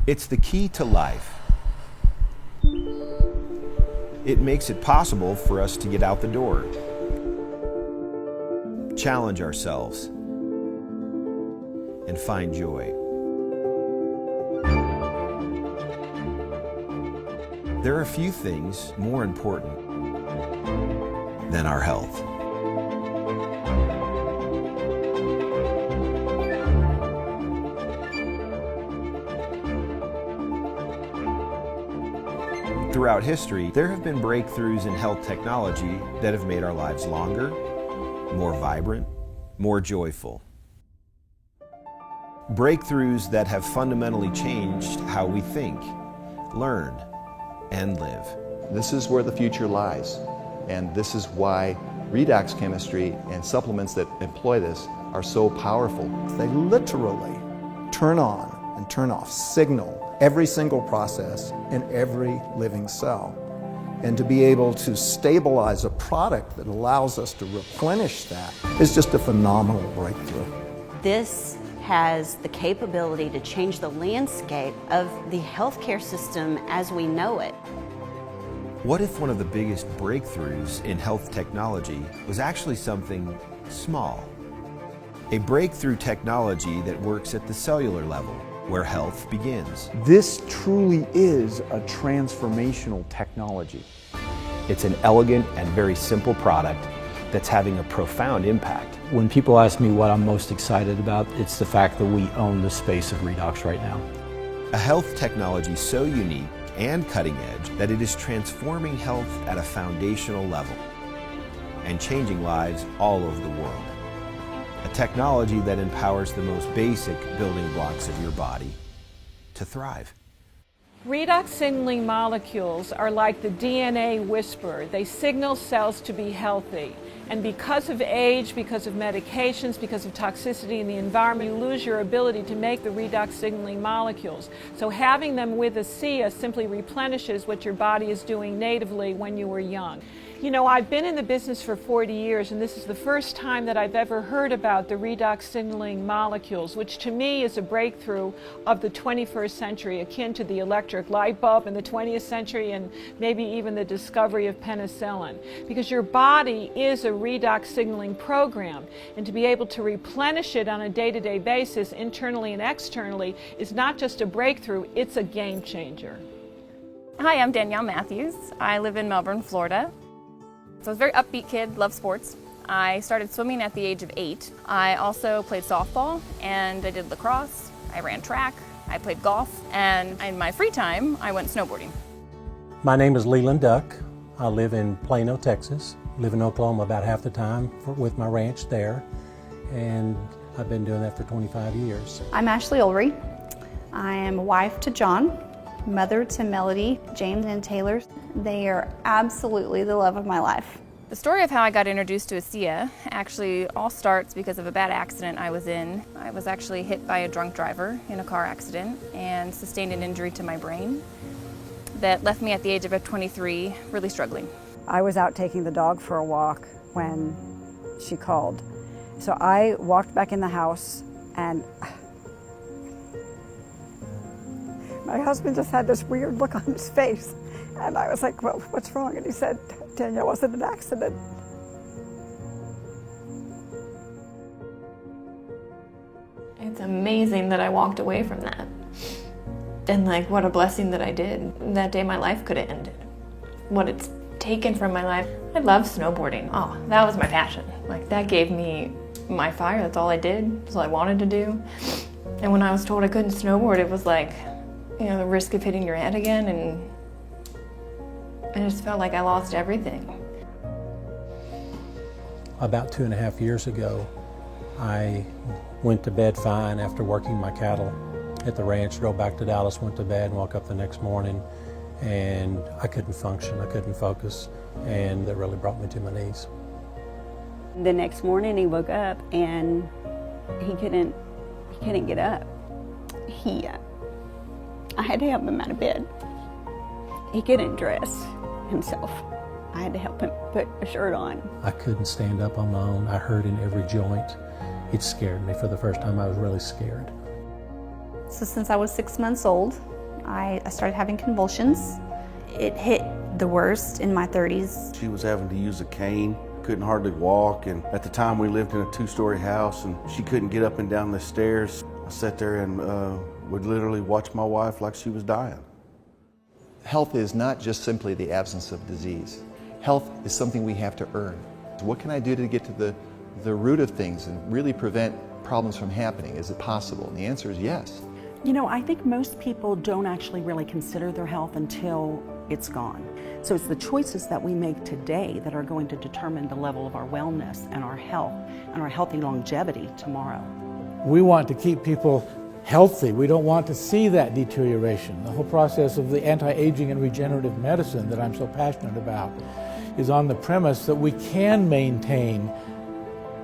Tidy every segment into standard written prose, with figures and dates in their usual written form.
It's the key to life. It makes it possible for us to get out the door, challenge ourselves, and find joy. There are few things more important than our health. Throughout history, there have been breakthroughs in health technology that have made our lives longer, more vibrant, more joyful. Breakthroughs that have fundamentally changed how we think, learn, and live. This is where the future lies, and this is why redox chemistry and supplements that employ this are so powerful. They literally turn on and turn off, signal every single process in every living cell. And to be able to stabilize a product that allows us to replenish that is just a phenomenal breakthrough. This has the capability to change the landscape of the healthcare system as we know it. What if one of the biggest breakthroughs in health technology was actually something small? A breakthrough technology that works at the cellular level, where health begins. This truly is a transformational technology. It's an elegant and very simple product that's having a profound impact. When people ask me what I'm most excited about, it's the fact that we own the space of redox right now. A health technology so unique and cutting edge that it is transforming health at a foundational level and changing lives all over the world. A technology that empowers the most basic building blocks of your body to thrive. Redox signaling molecules are like the DNA whisperer. They signal cells to be healthy. And because of age, because of medications, because of toxicity in the environment, you lose your ability to make the redox signaling molecules. So having them with ASEA simply replenishes what your body is doing natively when you were young. You know, I've been in the business for 40 years, and this is the first time that I've ever heard about the redox signaling molecules, which to me is a breakthrough of the 21st century, akin to the electric light bulb in the 20th century and maybe even the discovery of penicillin. Because your body is a redox signaling program, and to be able to replenish it on a day-to-day basis, internally and externally, is not just a breakthrough, it's a game changer. Hi, I'm Danielle Matthews. I live in Melbourne, Florida. So I was a very upbeat kid, loved sports. I started swimming at the age of 8. I also played softball and I did lacrosse. I ran track, I played golf, and in my free time, I went snowboarding. My name is Leland Duck. I live in Plano, Texas. Live in Oklahoma about half the time with my ranch there, and I've been doing that for 25 years. I'm Ashley Ulrey. I am a wife to John, mother to Melody, James, and Taylor. They are absolutely the love of my life. The story of how I got introduced to ASEA actually all starts because of a bad accident I was in. I was actually hit by a drunk driver in a car accident and sustained an injury to my brain that left me at the age of 23 really struggling. I was out taking the dog for a walk when she called. So I walked back in the house and my husband just had this weird look on his face. And I was like, well, what's wrong? And he said, Danielle, was it an accident? It's amazing that I walked away from that. And like, what a blessing that I did. That day my life could have ended. What it's taken from my life. I love snowboarding. Oh, that was my passion. Like, that gave me my fire. That's all I did. That's all I wanted to do. And when I was told I couldn't snowboard, it was like, you know, the risk of hitting your head again, and I just felt like I lost everything. About 2.5 years ago, I went to bed fine after working my cattle at the ranch, drove back to Dallas, went to bed, and woke up the next morning, and I couldn't function, I couldn't focus, and that really brought me to my knees. The next morning he woke up and he couldn't get up. I had to help him out of bed. He couldn't dress himself. I had to help him put a shirt on. I couldn't stand up on my own. I hurt in every joint. It scared me. For the first time, I was really scared. So since I was 6 months old, I started having convulsions. It hit the worst in my 30s. She was having to use a cane, couldn't hardly walk, and at the time we lived in a 2-story house and she couldn't get up and down the stairs. I sat there and would literally watch my wife like she was dying. Health is not just simply the absence of disease. Health is something we have to earn. What can I do to get to the root of things and really prevent problems from happening? Is it possible? And the answer is yes. You know, I think most people don't actually really consider their health until it's gone. So it's the choices that we make today that are going to determine the level of our wellness and our health and our healthy longevity tomorrow. We want to keep people healthy. We don't want to see that deterioration. The whole process of the anti-aging and regenerative medicine that I'm so passionate about is on the premise that we can maintain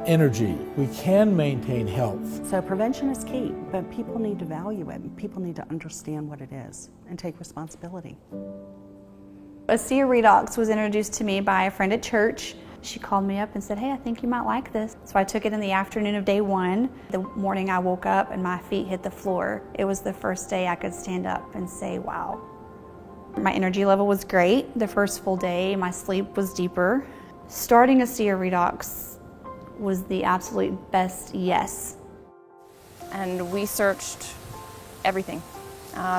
energy, we can maintain health. So prevention is key, but people need to value it. People need to understand what it is and take responsibility. ASEA Redox was introduced to me by a friend at church. She called me up and said, hey, I think you might like this. So I took it in the afternoon of day 1. The morning I woke up and my feet hit the floor. It was the first day I could stand up and say, wow. My energy level was great. The first full day, my sleep was deeper. Starting ASEA Redox was the absolute best yes. And we searched everything.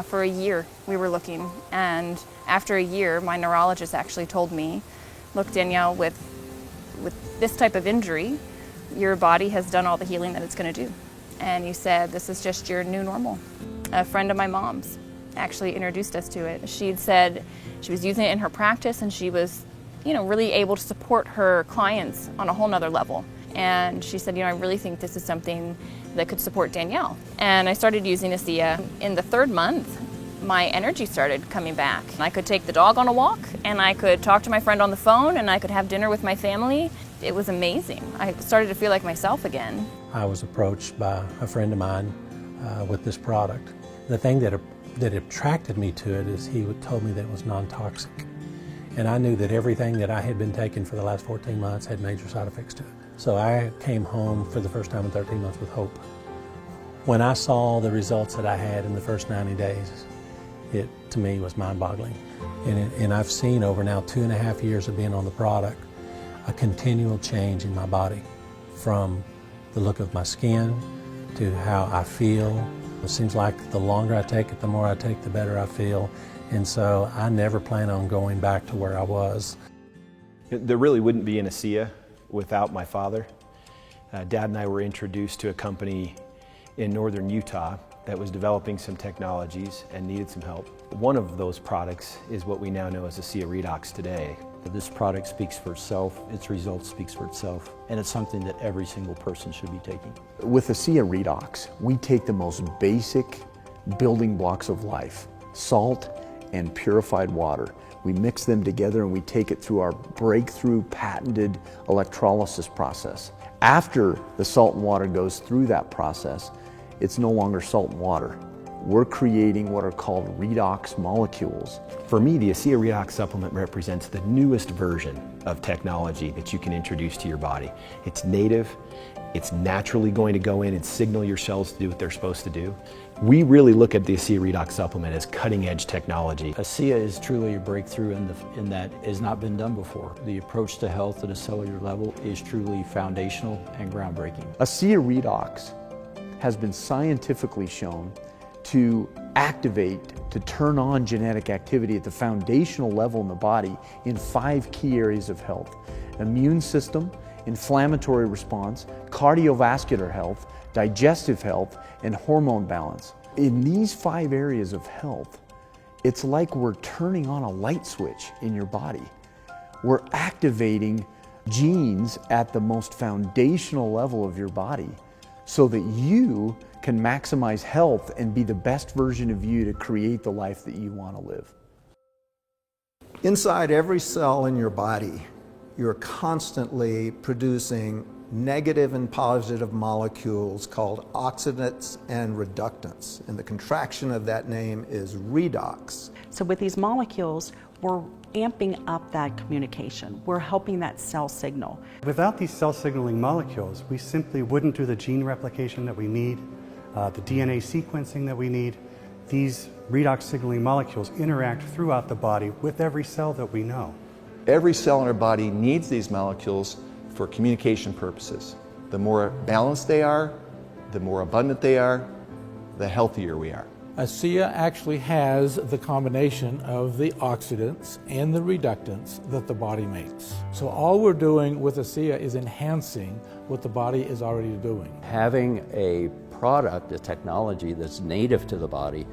For a year we were looking, and after a year my neurologist actually told me, look Danielle, with this type of injury, your body has done all the healing that it's going to do. And he said, this is just your new normal. A friend of my mom's actually introduced us to it. She'd said she was using it in her practice and she was, really able to support her clients on a whole nother level. And she said, I really think this is something that could support Danielle. And I started using ASEA. In the 3rd month, my energy started coming back. I could take the dog on a walk, and I could talk to my friend on the phone, and I could have dinner with my family. It was amazing. I started to feel like myself again. I was approached by a friend of mine with this product. The thing that attracted me to it is he told me that it was non-toxic. And I knew that everything that I had been taking for the last 14 months had major side effects to it. So I came home for the first time in 13 months with hope. When I saw the results that I had in the first 90 days, it to me was mind-boggling. And I've seen over now 2.5 years of being on the product, a continual change in my body, from the look of my skin to how I feel. It seems like the longer I take it, the more I take, the better I feel. And so I never plan on going back to where I was. There really wouldn't be an ASEA without my father. Dad and I were introduced to a company in northern Utah that was developing some technologies and needed some help. One of those products is what we now know as ASEA Redox today. This product speaks for itself, its results speaks for itself, and it's something that every single person should be taking. With ASEA Redox, we take the most basic building blocks of life, salt and purified water. We mix them together and we take it through our breakthrough patented electrolysis process. After the salt and water goes through that process, it's no longer salt and water. We're creating what are called redox molecules. For me, the ASEA Redox supplement represents the newest version of technology that you can introduce to your body. It's native, it's naturally going to go in and signal your cells to do what they're supposed to do. We really look at the ASEA Redox supplement as cutting-edge technology. ASEA is truly a breakthrough in that it has not been done before. The approach to health at a cellular level is truly foundational and groundbreaking. ASEA Redox has been scientifically shown to activate, to turn on genetic activity at the foundational level in the body in 5 key areas of health: immune system, inflammatory response, cardiovascular health, digestive health, and hormone balance. In these 5 areas of health, it's like we're turning on a light switch in your body. We're activating genes at the most foundational level of your body so that you can maximize health and be the best version of you to create the life that you want to live. Inside every cell in your body, you're constantly producing negative and positive molecules called oxidants and reductants. And the contraction of that name is redox. So with these molecules, we're amping up that communication. We're helping that cell signal. Without these cell signaling molecules, we simply wouldn't do the gene replication that we need, the DNA sequencing that we need, These redox signaling molecules interact throughout the body with every cell that we know. Every cell in our body needs these molecules for communication purposes. The more balanced they are, the more abundant they are, the healthier we are. ASEA actually has the combination of the oxidants and the reductants that the body makes. So all we're doing with ASEA is enhancing what the body is already doing. Having a product, a technology that's native to the body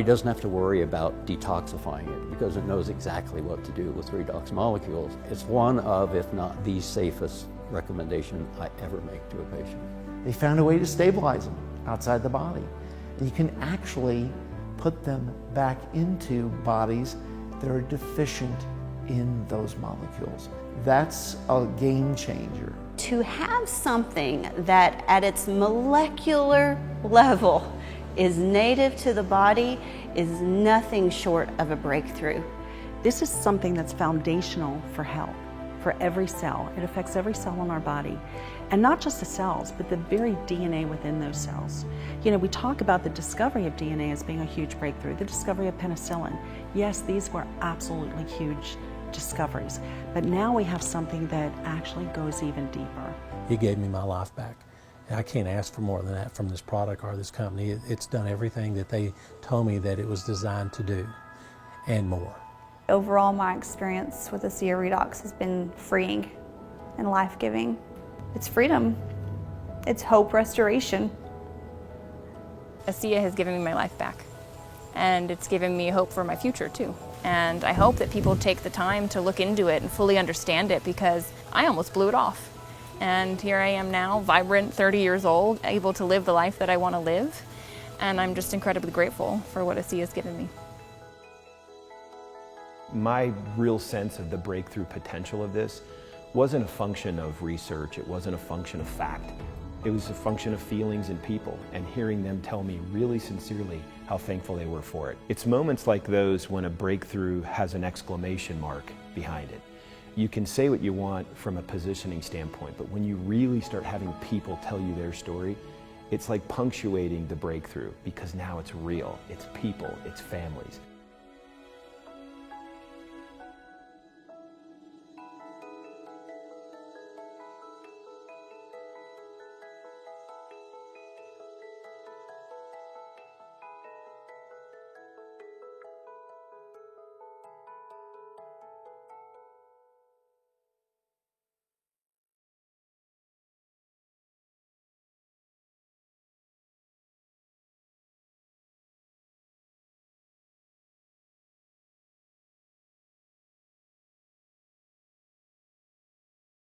doesn't have to worry about detoxifying it because it knows exactly what to do with redox molecules. It's one of, if not the safest recommendation I ever make to a patient. They found a way to stabilize them outside the body. You can actually put them back into bodies that are deficient in those molecules. That's a game changer. To have something that at its molecular level is native to the body is nothing short of a breakthrough. This is something that's foundational for health, for every cell. It affects every cell in our body. And not just the cells, but the very DNA within those cells. You know, we talk about the discovery of DNA as being a huge breakthrough, the discovery of penicillin. Yes, these were absolutely huge discoveries, but now we have something that actually goes even deeper. He gave me my life back. I can't ask for more than that from this product or this company. It's done everything that they told me that it was designed to do, and more. Overall, my experience with ASEA Redox has been freeing and life-giving. It's freedom. It's hope restoration. ASEA has given me my life back, and it's given me hope for my future too. And I hope that people take the time to look into it and fully understand it, because I almost blew it off. And here I am now, vibrant, 30 years old, able to live the life that I want to live. And I'm just incredibly grateful for what ASEA has given me. My real sense of the breakthrough potential of this wasn't a function of research, it wasn't a function of fact. It was a function of feelings and people, and hearing them tell me really sincerely how thankful they were for it. It's moments like those when a breakthrough has an exclamation mark behind it. You can say what you want from a positioning standpoint, but when you really start having people tell you their story, it's like punctuating the breakthrough, because now it's real, it's people, it's families.